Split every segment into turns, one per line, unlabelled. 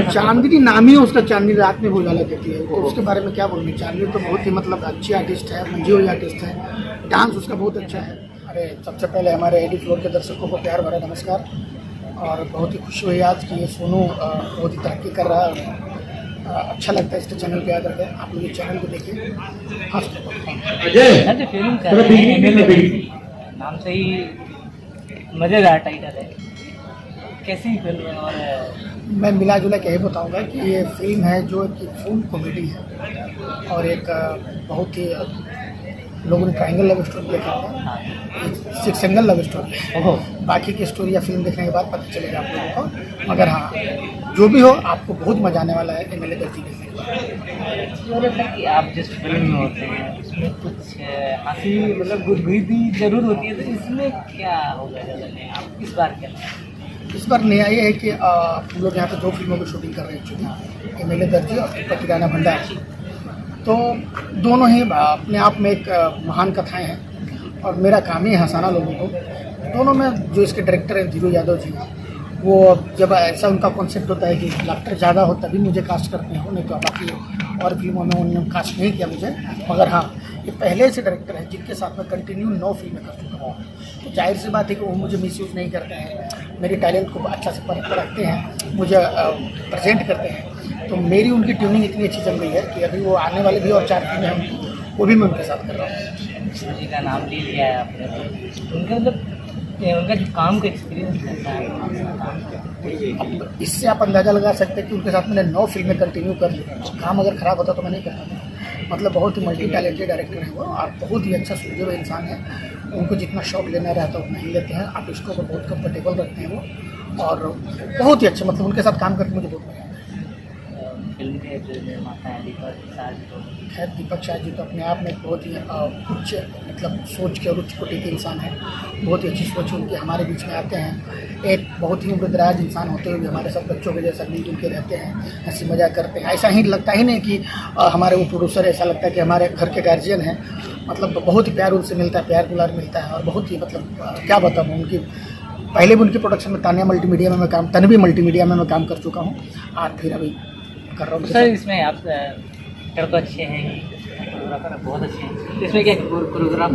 चांदनी नाम ही है उसका, चांदनी रात में उजाला देती है, तो उसके बारे में क्या बोलूँ। चांदनी तो बहुत ही मतलब अच्छी आर्टिस्ट है, मंजी हुई आर्टिस्ट है, डांस उसका बहुत अच्छा है। अरे सबसे पहले हमारे एडी फ्लोर के दर्शकों को प्यार भरा नमस्कार। और बहुत ही खुशी हुई आज कि ये सोनू बहुत ही तरक्की कर रहा है। अच्छा लगता है इसके चैनल पे आकर के, आप लोग ये चैनल को देखिए।
जो फिल्म कर रहे हैं नाम से ही मज़ेदार टाइटल है, कैसी फिल्म है? और
मैं मिला जुला के यही बताऊंगा कि ये फिल्म है जो एक फुल कॉमेडी है और एक बहुत ही लोगों ने ट्रायंगल लव स्टोरी देखा होगा, एक सिंगल लव स्टोरी है। बाकी की स्टोरी या फिल्म देखने के बाद पता चलेगा आप लोगों को, मगर हाँ जो भी हो आपको बहुत मजा आने वाला है एमएलए दर्जी देखने के बाद।
कि आप जिस फिल्म में होते हैं उसमें कुछ हंसी मतलब गुदगुदी जरूर होती है, तो इसमें क्या होगा ज़्यादा? आप इस बार क्या
इस बार नया ये है कि हम लोग यहाँ पे 2 फिल्मों की शूटिंग कर रहे हैं एक्चुअली, एमएलए दर्जी और पति राणा भंडार। तो दोनों ही अपने आप में एक महान कथाएं हैं और मेरा काम ही है हंसाना लोगों को। दोनों में जो इसके डायरेक्टर हैं धीरू यादव जी, वो जब ऐसा उनका कॉन्सेप्ट होता है कि लाफ्टर ज़्यादा हो तभी मुझे कास्ट करते हैं, नहीं तो बाकी और फिल्मों में उन्होंने कास्ट नहीं किया मुझे। मगर हाँ ये पहले से डायरेक्टर हैं जिनके साथ मैं कंटिन्यू 9 फिल्में कर चुका हूँ, तो जाहिर सी बात है कि वो मुझे मिसयूज़ नहीं करते हैं, मेरी टैलेंट को अच्छा से परख रखते हैं, मुझे प्रेजेंट करते हैं। तो मेरी उनकी ट्यूनिंग इतनी अच्छी चल रही है कि अभी वो आने वाले भी और 4 फिल्में हम वो भी मैं उनके साथ कर रहा हूँ।
जी का नाम ले लिया है आपने, तो उनका मतलब उनका जो काम का एक्सपीरियंस रहता है,
अब इससे आप अंदाज़ा लगा सकते हैं कि उनके साथ मैंने 9 फिल्में कंटिन्यू कर ली। काम अगर ख़राब होता तो मैं नहीं करता था। मतलब बहुत ही मल्टी टैलेंटेड डायरेक्टर हैं वो और बहुत ही अच्छा सूझे हुए इंसान है। उनको जितना शौक लेना रहता है उतना ही लेते हैं, आप इसको बहुत कंफर्टेबल रखते हैं वो, और बहुत ही अच्छे मतलब उनके साथ काम करके मुझे बहुत मजा आता है।
फिल्म के जो निर्माता हैं दीपक शाह जी, तो
खैर दीपक शाह जी तो अपने आप में बहुत ही उच्च मतलब सोच के और उच्च कोटि के इंसान हैं, बहुत ही अच्छी सोच उनकी। हमारे बीच में आते हैं, एक बहुत ही उम्रदराज इंसान होते हुए भी हमारे साथ बच्चों के जैसा मिल जुल के रहते हैं, हंसी मजाक करते हैं। ऐसा ही लगता ही नहीं कि हमारे वो प्रोड्यूसर, ऐसा लगता है कि हमारे घर के गार्जियन हैं। मतलब बहुत ही प्यार उनसे मिलता है, प्यार दुलार मिलता है और बहुत ही मतलब क्या बताऊँ उनकी। पहले भी उनकी प्रोडक्शन में तानिया मल्टीमीडिया में मैं काम, तन्वी मल्टीमीडिया में मैं काम कर चुका हूँ और फिर अभी कर रहा हूँ।
सर इसमें आप एक्टर तो अच्छे हैं ही, कोरियोग्राफर बहुत अच्छे हैं, तो इसमें क्या कोरियोग्राफ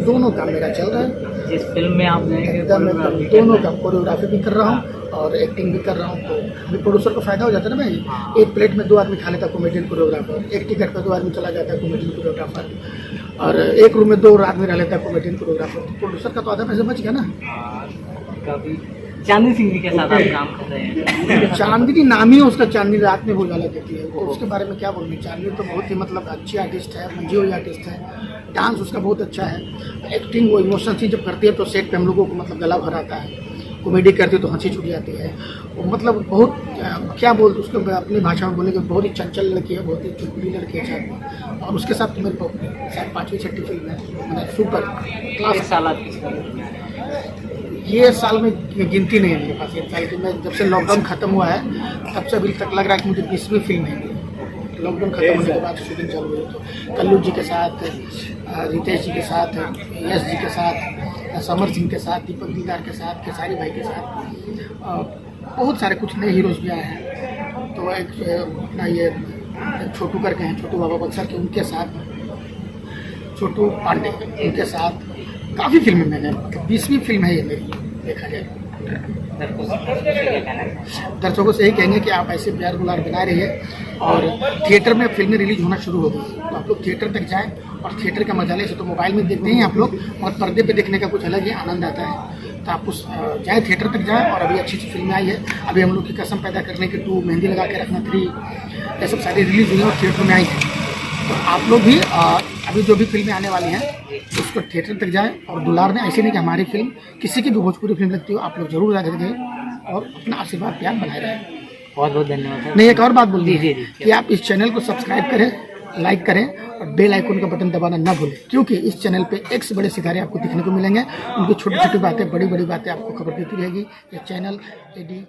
दोनों काम मेरा चल रहा है।
जिस फिल्म में आप
एकदम दोनों काम, कोरियोग्राफी भी कर रहा हूँ और एक्टिंग भी कर रहा हूँ। तो अभी प्रोड्यूसर को फायदा हो जाता है ना भाई, एक प्लेट में 2 आदमी खा लेता है कॉमेडियन कोरियोग्राफर, एक टिकट पर 2 आदमी चला जाता है कॉमेडियन कोरियोग्राफर, और एक रूम में 2 आदमी रह लेता है कॉमेडियन कोरियोग्राफर। तो प्रोड्यूसर का तो आधा पैसे बच गया ना।
कभी चांदनी सिंह जी के साथ आप काम कर रहे हैं,
चांदनी नाम ही है उसका, चांदनी रात में उजाला देती है, तो उसके बारे में क्या बोलूँ। चांदनी तो बहुत ही मतलब अच्छी आर्टिस्ट है, मंजी हुई आर्टिस्ट है, डांस उसका बहुत अच्छा है, एक्टिंग वो इमोशन चीज जब करती है तो सेट पे हम लोगों को मतलब गला भर आता है, कॉमेडी करती है तो हंसी छूट जाती है। वो मतलब बहुत क्या बोलते उसको अपनी भाषा में बोलेंगे, बहुत ही चंचल लड़की है, बहुत ही चुटकुली लड़की है शायद। और उसके साथ तो मेरे को शायद 5वीं-6वीं फिल्म है, मतलब सुपर क्लास।
साल आपकी
ये साल में गिनती नहीं है मेरे पास, ये साल की मैं जब से लॉकडाउन खत्म हुआ है तब से अभी तक लग रहा है कि मुझे 20वीं फिल्म है। लॉकडाउन खत्म होने के बाद शूटिंग चालू हुई तो कल्लू जी के साथ, रितेश जी के साथ, यश जी के साथ, समर सिंह के साथ, दीपक दिलदार के साथ, खेसारी भाई के साथ, बहुत सारे कुछ नए हीरोज भी आए हैं। तो एक अपना ये छोटू करके हैं, छोटू बाबा बक्सर के, उनके साथ, छोटू पांडे उनके साथ काफ़ी फिल्में मैंने, मतलब 20वीं फिल्म है ये मेरी देखा जाए। दर्शकों से यही कहेंगे कि आप ऐसे प्यार दुलार बना रही है और थिएटर में फिल्में रिलीज होना शुरू हो गई, तो आप लोग थिएटर तक जाएं। और थिएटर का मजा ले, से तो मोबाइल में देखते हैं आप लोग, और पर्दे पे देखने का कुछ अलग ही आनंद आता है। तो आप उस जाएँ, थिएटर तक जाएँ। और अभी अच्छी अच्छी फिल्में आई है, अभी हम लोग की कसम पैदा करने की 2, मेहंदी लगा के रखना 3, ये सब सारी रिलीज हुई और थिएटर में आई है। तो आप लोग भी अभी जो भी फिल्में आने वाली हैं उसको थिएटर तक जाएं और दुलार ने, ऐसे नहीं कि हमारी फिल्म किसी की भी भोजपुरी फिल्म लगती हो, आप लोग जरूर जाकर देखें और अपना आशीर्वाद प्यार बनाए रहें।
बहुत बहुत धन्यवाद।
नहीं, एक और बात बोल दीजिए कि आप इस चैनल को सब्सक्राइब करें, लाइक करें और बेल आइकन का बटन दबाना ना भूलें, क्योंकि इस चैनल पे एक से बड़े सितारे आपको दिखने को मिलेंगे। उनकी छोटी छोटी बातें, बड़ी बड़ी बातें आपको खबर देती रहेगी। ये चैनल एडी